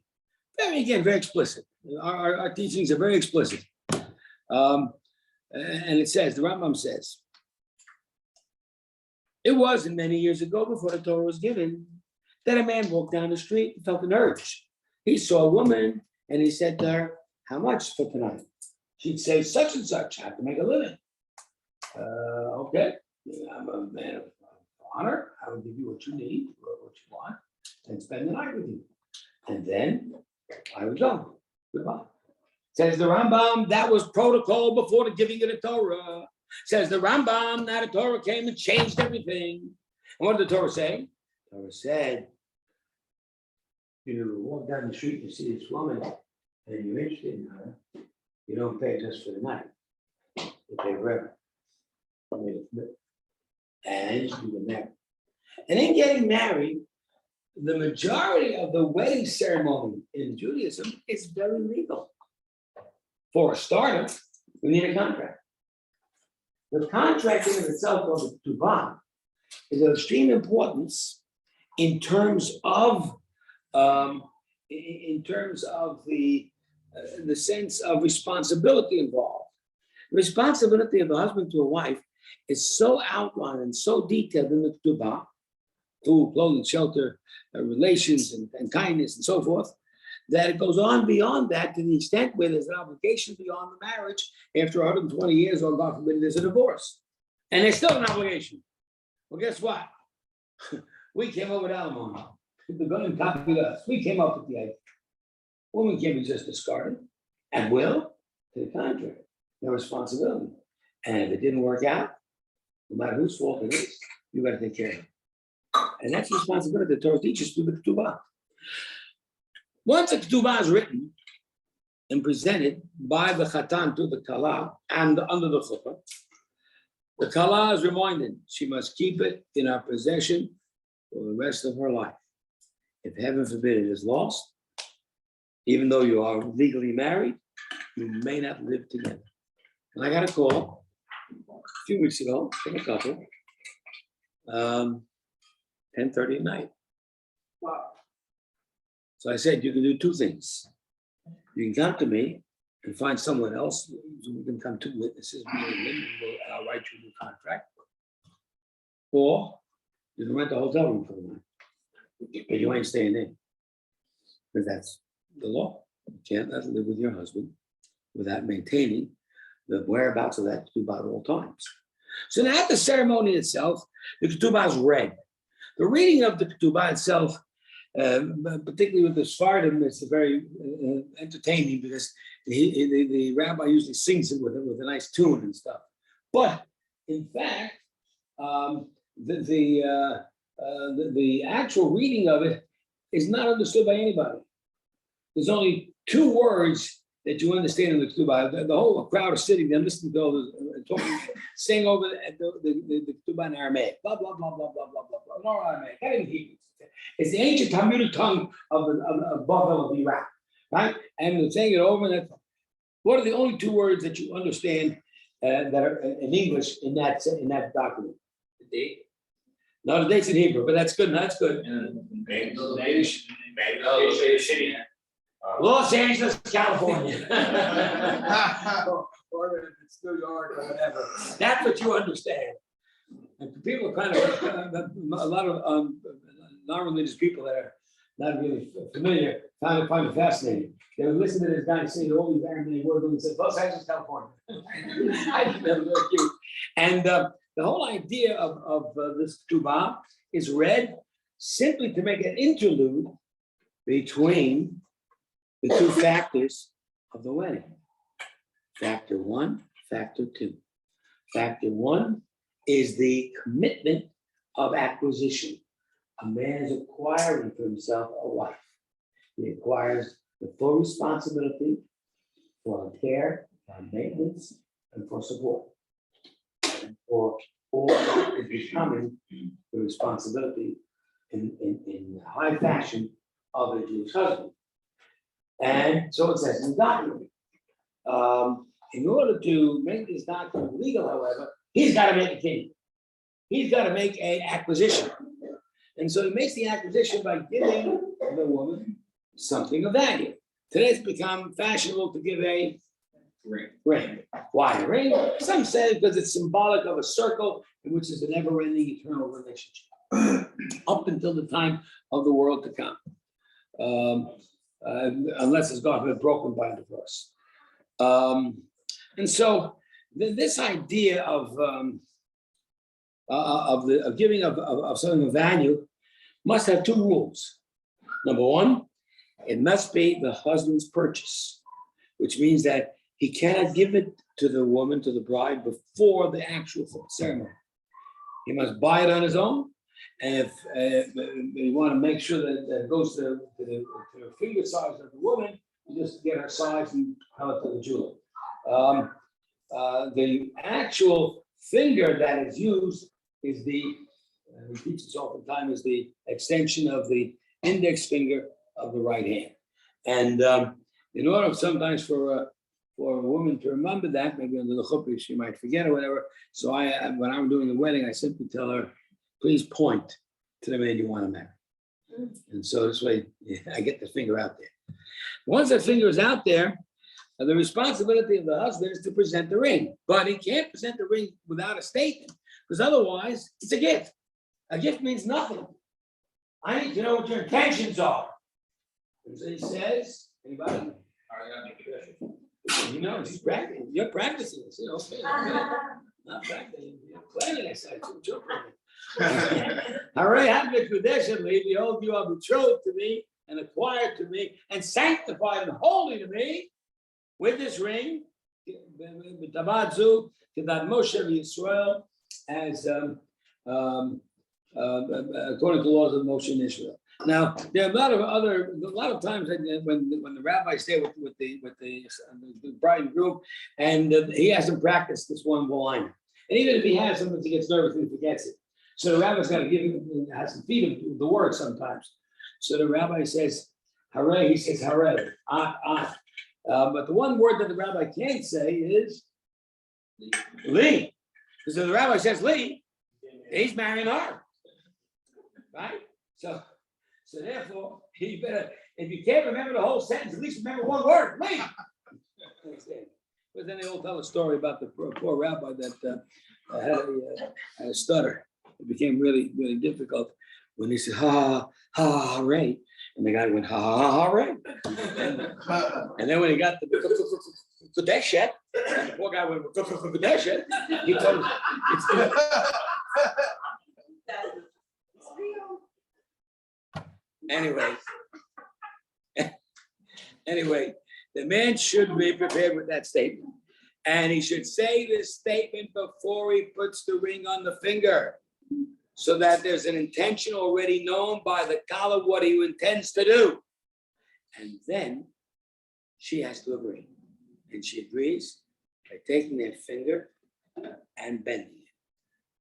very explicit. Our teachings are very explicit. And it says, the Rambam says, it wasn't many years ago before the Torah was given that a man walked down the street and felt an urge. He saw a woman and he said to her, how much for tonight? She'd say such and such, I have to make a living. Okay, I'm a man of honor. I will give you what you need, what you want, and spend the night with you. And then I would go. Goodbye. Says the Rambam, that was protocol before the giving of the Torah. Says the Rambam, now the Torah came and changed everything. And what did the Torah say? The Torah said, you walk down the street and see this woman and you're interested in her, you don't pay just for the night. You pay forever. And you get married. And in getting married, the majority of the wedding ceremony in Judaism is very legal. For a starter, we need a contract. The contract in itself of the Ketubah is of extreme importance in terms of the sense of responsibility involved. The responsibility of the husband to a wife is so outlined and so detailed in the Ketubah, food, clothing, shelter, relations, and kindness, and so forth, that it goes on beyond that to the extent where there's an obligation beyond the marriage after 120 years, or God forbid, there's a divorce. And there's still an obligation. Well, guess what? We came up with alimony. The government copied us. We came up with the idea. Woman can't be just discarded at will. To the contrary, no responsibility. And if it didn't work out, no matter whose fault it is, you got to take care of it. And that's the responsibility the Torah teaches through the Ketubah. Once a Ketubah is written and presented by the Chatan to the Kala and under the Chuppah, the Kala is reminded she must keep it in her possession for the rest of her life. If heaven forbid it is lost, even though you are legally married, you may not live together. And I got a call a few weeks ago from a couple, 10:30 at night. Wow. So I said, you can do two things. You can come to me and find someone else. We can come two witnesses. I'll write you a new contract. Or you can rent a hotel room for the night. But you ain't staying in. Because that's the law. You can't live with your husband without maintaining the whereabouts of that ketubah at all times. So now at the ceremony itself, the ketubah is read. The reading of the ketubah itself, particularly with the Sephardim, it's very entertaining because the rabbi usually sings it with a nice tune and stuff. But in fact, the actual reading of it is not understood by anybody. There's only two words that you understand in the ketubah. The whole crowd is sitting there listening to all the talking, saying over the ketubah in Aramaic, blah blah blah blah blah blah blah blah. No Aramaic, not in Hebrew. It's the ancient Talmudic tongue of Bavel of Iraq, right? And they're saying it over. And what are the only two words that you understand that are in English in that document? The date. No, the date's in Hebrew, but that's good. That's good. Los Angeles, California. Or if it's New York or whatever. That's what you understand. And people are kind of, a lot of non-religious people that are not really familiar find it fascinating. They would listen to this guy saying all these Aramaic words and say, Los Angeles, California. I think that was very cute. And the whole idea of this ketubah is read simply to make an interlude between the two factors of the wedding. Factor one, factor two. Factor one is the commitment of acquisition. A man is acquiring for himself a wife. He acquires the full responsibility for care, for maintenance, and for support. And for all is becoming the responsibility in high fashion of a Jewish husband. And so it says in the document. In order to make this document legal, however, he's got to make a kingdom. He's got to make an acquisition. And so he makes the acquisition by giving the woman something of value. Today it's become fashionable to give a ring. Why a ring? Some say because it's symbolic of a circle, which is a never-ending eternal relationship up until the time of the world to come, unless it's going to be broken by divorce. And so this idea of giving of something of value must have two rules. Number one, it must be the husband's purchase, which means that he cannot give it to the woman, to the bride, before the actual ceremony. He must buy it on his own. And if you want to make sure that it goes to the finger size of the woman, you just get her size and tell it to the jeweler. The actual finger that is used is we teach this oftentimes, is the extension of the index finger of the right hand. And in order sometimes for a woman to remember that, maybe under the chuppah she might forget or whatever. So when I'm doing the wedding, I simply tell her, please point to the man you want to marry. And so this way I get the finger out there. Once that finger is out there, the responsibility of the husband is to present the ring. But he can't present the ring without a statement, because otherwise it's a gift. A gift means nothing. I need to know what your intentions are. And so he says, anybody? You know, he's practicing. You're practicing this, not practicing. You're planning this. You're planning. All right, behold, you are betrothed to me and acquired to me and sanctified and holy to me with this ring, Tabazu, that Moshe of Yisrael, as according to the laws of Moshe in Israel. Now, there are a lot of times when the rabbis stay with the bride and groom, and he hasn't practiced this one liner. And even if he has, sometimes he gets nervous and he forgets it. So the rabbi's got to give him, has to feed him the word sometimes. So the rabbi says, hooray, he says, hooray, but the one word that the rabbi can't say is Lee. Because if the rabbi says Lee, he's marrying her. Right? So therefore, he better, if you can't remember the whole sentence, at least remember one word, Lee. But then they all tell a story about the poor rabbi that had a stutter. It became really, really difficult when he said, ha, right. And the guy went, ha, right. And then when he got the Kudeshet, and the poor guy went, Kudeshet, he told him, Anyway, the man should be prepared with that statement. And he should say this statement before he puts the ring on the finger, so that there's an intention already known by the kala what he intends to do. And then she has to agree. And she agrees by taking their finger and bending it.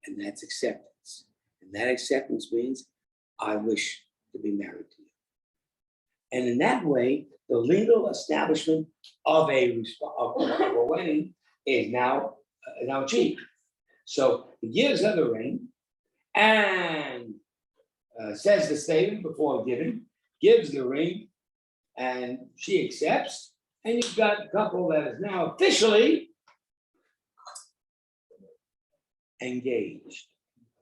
And that's acceptance. And that acceptance means, I wish to be married to you. And in that way, the legal establishment of a wedding is now achieved. So he gives her the ring and says the statement before giving, gives the ring, and she accepts, and you've got a couple that is now officially engaged,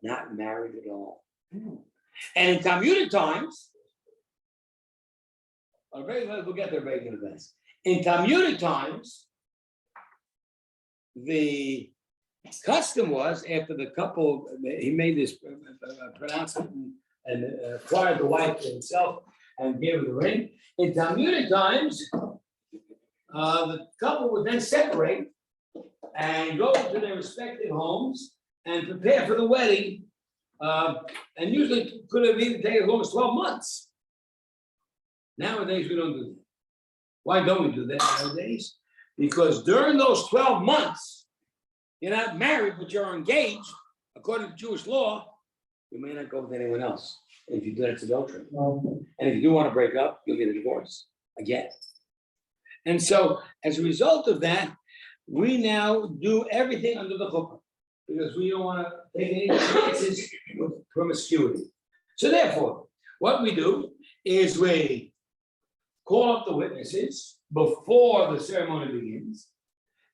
not married at all. And in Talmudic times, we'll get there very good events. In Talmudic times, the custom was, after the couple, he made this pronouncement and acquired the wife to himself and gave her the ring. In Talmudic times, the couple would then separate and go to their respective homes and prepare for the wedding. And usually could have even taken as long as 12 months. Nowadays, we don't do that. Why don't we do that nowadays? Because during those 12 months, you're not married, but you're engaged, according to Jewish law, you may not go with anyone else. And if you do that, it's adultery. And if you do want to break up, you'll get a divorce again. And so as a result of that, we now do everything under the chuppah because we don't want to take any chances with promiscuity. So therefore, what we do is we call up the witnesses before the ceremony begins.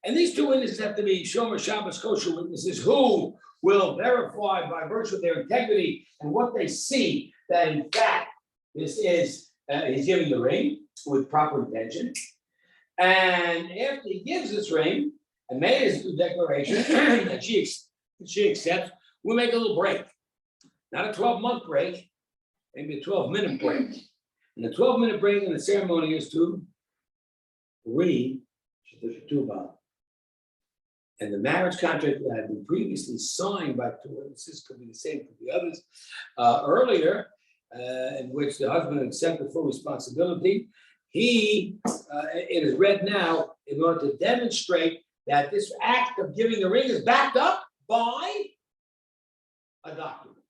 And these two witnesses have to be Shomer Shabbos kosher witnesses who will verify by virtue of their integrity and what they see that in fact this is, he's giving the ring with proper intention. And after he gives this ring and made his declaration that she accepts, we'll make a little break. Not a 12-month break, maybe a 12-minute break. And the 12-minute break in the ceremony is to read the ketubah. And the marriage contract that had been previously signed by two witnesses, could be the same, could be others, earlier, in which the husband accepted full responsibility. It is read now in order to demonstrate that this act of giving the ring is backed up by a document.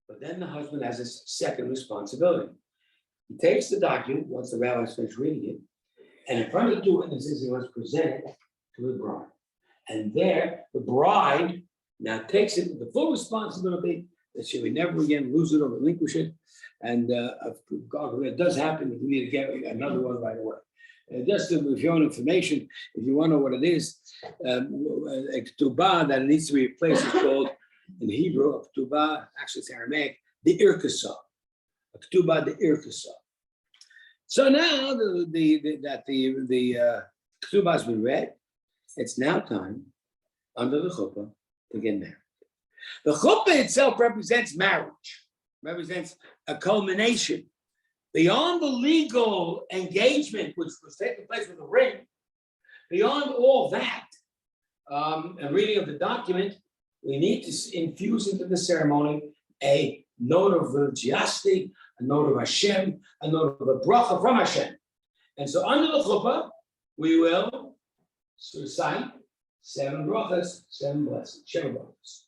But then the husband has a second responsibility. He takes the document, once the rabbi's finished reading it, and in front of the two witnesses, he must present it to the bride. And there, the bride now takes it with the full responsibility that she will never again lose it or relinquish it. And if it does happen, we need to get another one right away. Just for your own information, if you want to know what it is, a ketubah that needs to be replaced is called, in Hebrew, a ketubah, actually it's Aramaic, the irkasa. A ketubah, the irkasa. So now the ketubah has been read. It's now time, under the chuppah, to get married. The chuppah itself represents marriage, represents a culmination. Beyond the legal engagement, which was taking place with the ring, beyond all that, and reading of the document, we need to infuse into the ceremony a note of religiosity, a note of Hashem, a note of a bracha from Hashem. And so under the chuppah, we will recite 7 brachas, 7 blessings, Sheva brachas.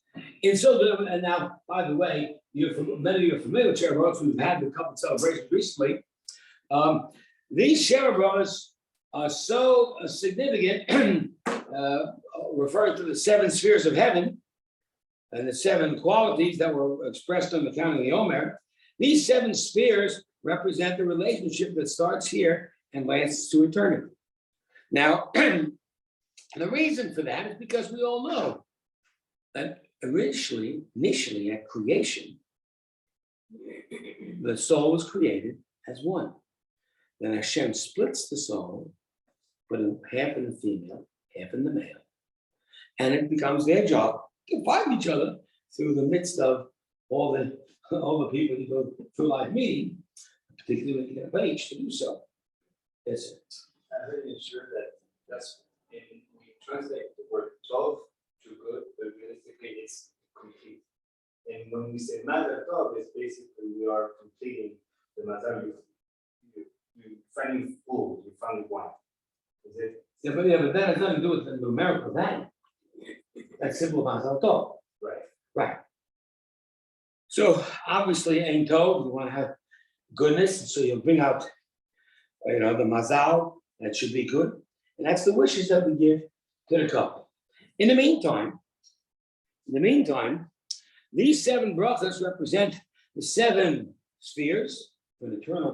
And now, by the way, many of you are familiar with Sheva brachas. We've had a couple of celebrations recently. These Sheva brachas are so significant, referring to the 7 spheres of heaven and the 7 qualities that were expressed on the Count of the Omer. These 7 spheres represent the relationship that starts here and lasts to eternity. Now, the reason for that is because we all know that initially at creation, the soul was created as one. Then Hashem splits the soul, put half in the female, half in the male, and it becomes their job to find each other through the midst of all the people who go through life meeting, particularly when you get of age to do so. Yes, sir. I'm really sure that that's we translate the word tov to good, but realistically it's complete. And when we say mazal tov, it's basically we are completing the mazal. You finally full, you finally won. Is it? Yeah, but that has nothing to do with the numerical value. That's simple mazal tov. Right. Right. So obviously, Ein Tov, you want to have goodness, so you'll bring out, the mazal that should be good, and that's the wishes that we give to the couple. In the meantime, these 7 brachas represent the 7 spheres, an eternal